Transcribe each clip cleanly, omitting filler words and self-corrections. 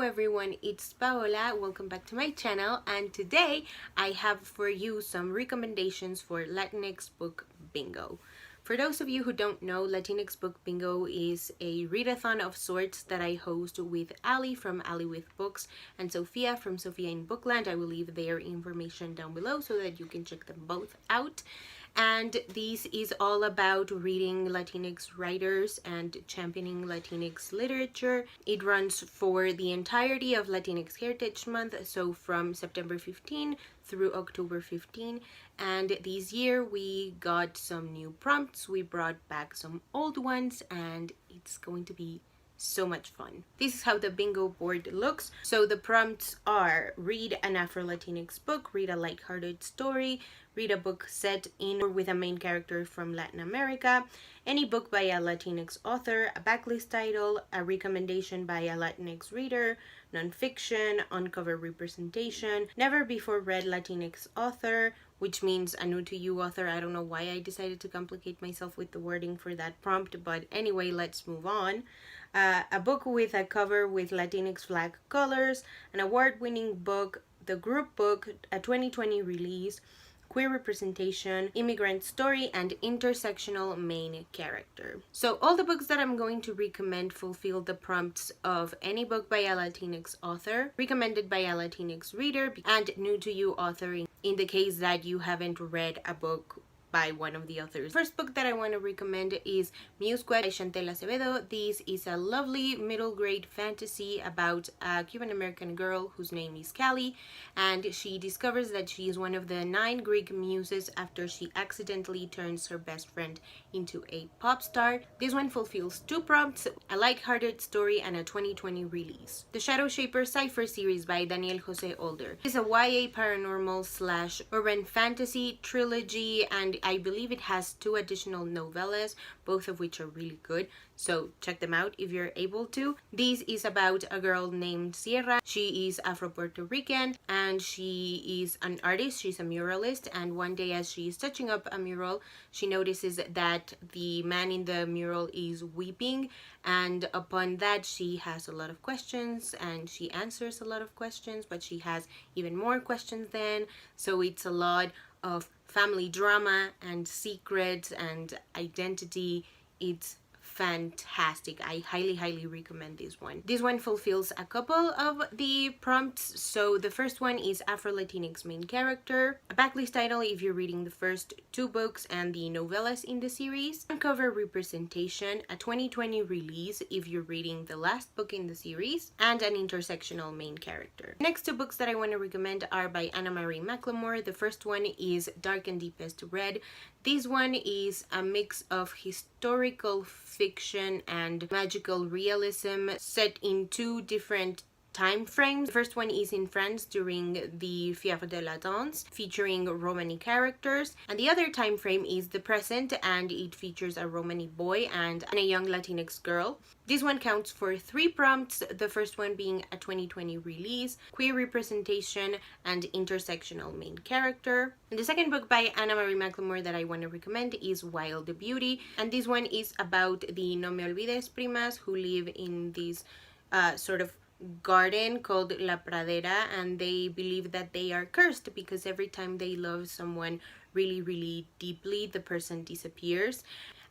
everyone, it's Paola. Welcome back to my channel, and today I have for you some recommendations for Latinx Book Bingo. For those of you who don't know, Latinx Book Bingo is a readathon of sorts that I host with Ali from Ali with Books and Sophia from Sophia in Bookland. I will leave their information down below so that you can check them both out. And this is all about reading Latinx writers and championing Latinx literature. It runs for the entirety of Latinx Heritage Month, so from September 15 through October 15. And this year we got some new prompts, we brought back some old ones, and it's going to be so much fun. This is how the bingo board looks. So the prompts are: read an Afro-Latinx book, read a lighthearted story, read a book set in or with a main character from Latin America, any book by a Latinx author, a backlist title, a recommendation by a Latinx reader, nonfiction, on-cover representation, never before read Latinx author, which means a new to you author. I don't know why I decided to complicate myself with the wording for that prompt, but anyway, let's move on. A book with a cover with Latinx flag colors, an award-winning book, the group book, a 2020 release, queer representation, immigrant story, and intersectional main character. So all the books that I'm going to recommend fulfill the prompts of any book by a Latinx author, recommended by a Latinx reader, and new to you author in the case that you haven't read a book by one of the authors. First book that I want to recommend is Muse Squad by Chantel Acevedo. This is a lovely middle grade fantasy about a Cuban American girl whose name is Callie, and she discovers that she is one of the 9 Greek muses after she accidentally turns her best friend into a pop star. This one fulfills 2 prompts, a light-hearted story and a 2020 release. The Shadow Shaper Cipher series by Daniel Jose Older is a YA paranormal / urban fantasy trilogy, and I believe it has 2 additional novellas, both of which are really good, so check them out if you're able to. This is about a girl named Sierra. She is Afro-Puerto Rican and she is an artist, she's a muralist, and one day as she is touching up a mural, she notices that the man in the mural is weeping, and upon that she has a lot of questions and she answers a lot of questions, but she has even more questions then, so it's a lot of family drama and secrets and identity. It's fantastic. I highly recommend this one. This one fulfills a couple of the prompts. So the first one is Afro-Latinx main character, a backlist title if you're reading the first 2 books and the novellas in the series, on-cover representation, a 2020 release if you're reading the last book in the series, and an intersectional main character. Next 2 books that I want to recommend are by Anna Marie McLemore. The first one is Dark and Deepest Red. This one is a mix of historical fiction and magical realism set in 2 different time frames. The first one is in France during the Fièvre de la Danse, featuring Romani characters, and the other time frame is the present, and it features a Romani boy and a young Latinx girl. This one counts for 3 prompts, the first one being a 2020 release, queer representation, and intersectional main character. And the second book by Anna Marie McLemore that I want to recommend is Wild Beauty, and this one is about the No Me Olvides primas who live in this sort of garden called La Pradera, and they believe that they are cursed because every time they love someone really deeply, the person disappears.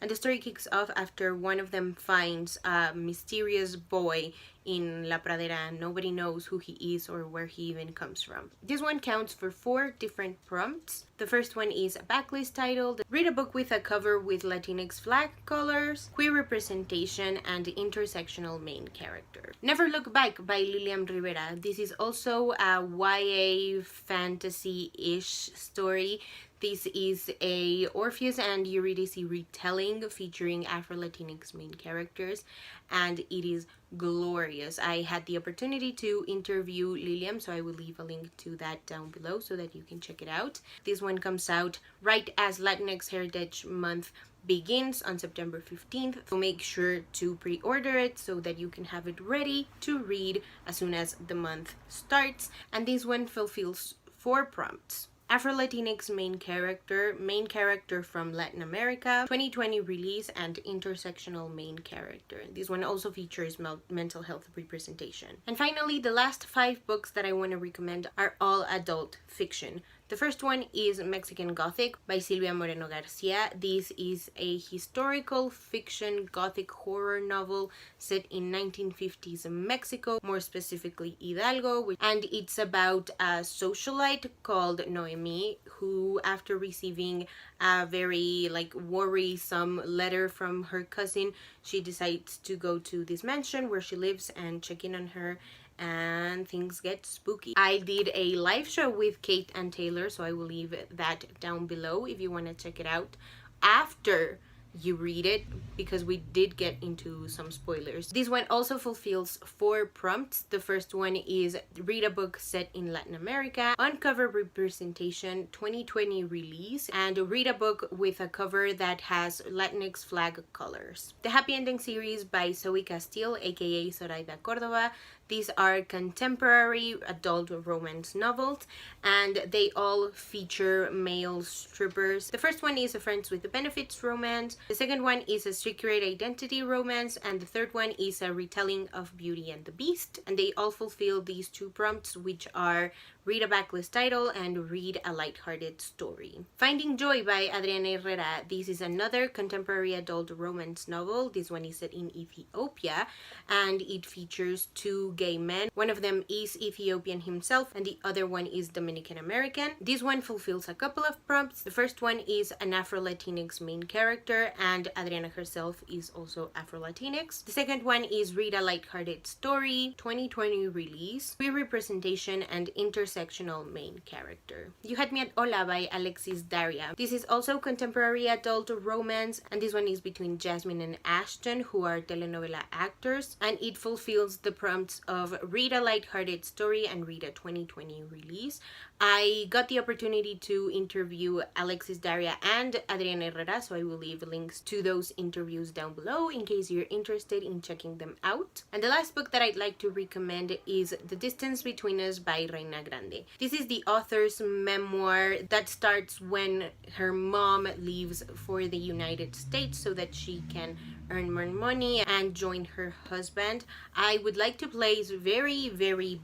And the story kicks off after one of them finds a mysterious boy in La Pradera and nobody knows who he is or where he even comes from. This one counts for 4 different prompts. The first one is a backlist titled read a book with a cover with Latinx flag colors, queer representation, and intersectional main character. Never Look Back by Lilian Rivera. This is also a YA fantasy-ish story. This is a Orpheus and Eurydice retelling featuring Afro-Latinx main characters, and it is glorious. I had the opportunity to interview Lilian, so I will leave a link to that down below so that you can check it out. This one comes out right as Latinx Heritage Month begins on September 15th, so make sure to pre-order it so that you can have it ready to read as soon as the month starts. And this one fulfills 4 prompts. Afro-Latinx main character from Latin America, 2020 release, and intersectional main character. This one also features mental health representation. And finally, the last 5 books that I want to recommend are all adult fiction. The first one is Mexican Gothic by Silvia Moreno Garcia. This is a historical fiction gothic horror novel set in 1950s Mexico, more specifically Hidalgo, and it's about a socialite called Noemi who, after receiving a very worrisome letter from her cousin, she decides to go to this mansion where she lives and check in on her, and things get spooky. I did a live show with Kate and Taylor, so I will leave that down below if you want to check it out after you read it, because we did get into some spoilers. This one also fulfills 4 prompts. The first one is read a book set in Latin America, on cover representation, 2020 release, and read a book with a cover that has Latinx flag colors. The Happy Ending series by Zoe Castile, aka Zoraida Cordova. These are contemporary adult romance novels, and they all feature male strippers. The first one is a Friends with the Benefits romance, the second one is a Secret Identity romance, and the third one is a retelling of Beauty and the Beast. And they all fulfill these 2 prompts, which are read a backlist title and read a lighthearted story. Finding Joy by Adriana Herrera. This is another contemporary adult romance novel. This one is set in Ethiopia, and it features 2 gay men. One of them is Ethiopian himself, and the other one is Dominican American. This one fulfills a couple of prompts. The first one is an Afro-Latinx main character, and Adriana herself is also Afro-Latinx. The second one is read a lighthearted story, 2020 release, queer representation and intersectional main character. You Had Me at Hola by Alexis Daria. This is also contemporary adult romance, and this one is between Jasmine and Ashton, who are telenovela actors, and it fulfills the prompts of read a lighthearted story and read a 2020 release. I got the opportunity to interview Alexis Daria and Adriana Herrera, so I will leave links to those interviews down below in case you're interested in checking them out. And the last book that I'd like to recommend is The Distance Between Us by Reina Grande. This is the author's memoir that starts when her mom leaves for the United States so that she can earn more money and join her husband. I would like to place very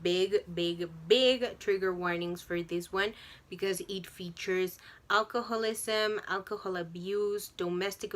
big trigger warnings for this one, because it features alcoholism, alcohol abuse, domestic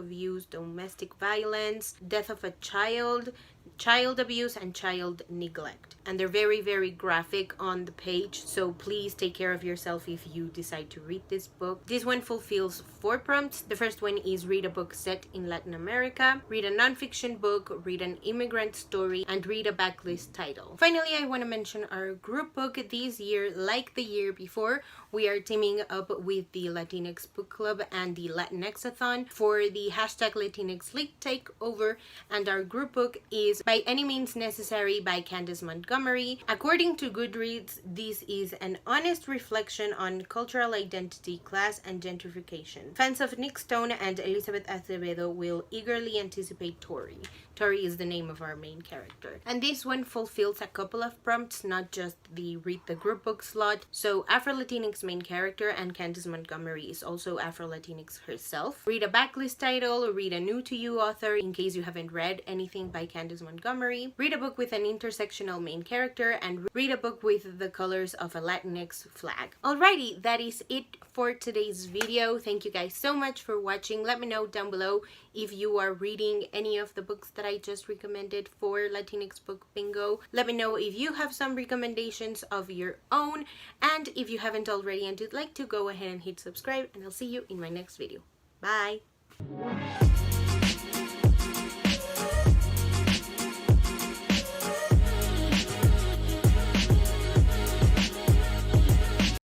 violence, death of a child, child abuse, and child neglect. And they're very graphic on the page, so please take care of yourself if you decide to read this book. This one fulfills 4 prompts. The first one is read a book set in Latin America, read a non-fiction book, read an immigrant story, and read a backlist title. Finally, I want to mention our group book. This year, like the year before, we are teaming up with the Latinx Book Club and the Latinxathon for the hashtag Latinx Lit Takeover, and our group book is By Any Means Necessary by Candace Montgomery. According to Goodreads, this is an honest reflection on cultural identity, class, and gentrification. Fans of Nick Stone and Elizabeth Acevedo will eagerly anticipate Tori. Tori is the name of our main character. And this one fulfills a couple of prompts, not just the read the group book slot. So Afro-Latinx main character, and Candace Montgomery is also Afro-Latinx herself. Read a backlist title, read a new to you author in case you haven't read anything by Candace Montgomery. Read a book with an intersectional main character, and read a book with the colors of a Latinx flag. Alrighty, that is it for today's video. Thank you guys so much for watching. Let me know down below if you are reading any of the books that I just recommended for Latinx Book Bingo. Let me know if you have some recommendations of your own, and if you haven't already and would like to, go ahead and hit subscribe, and I'll see you in my next video. Bye!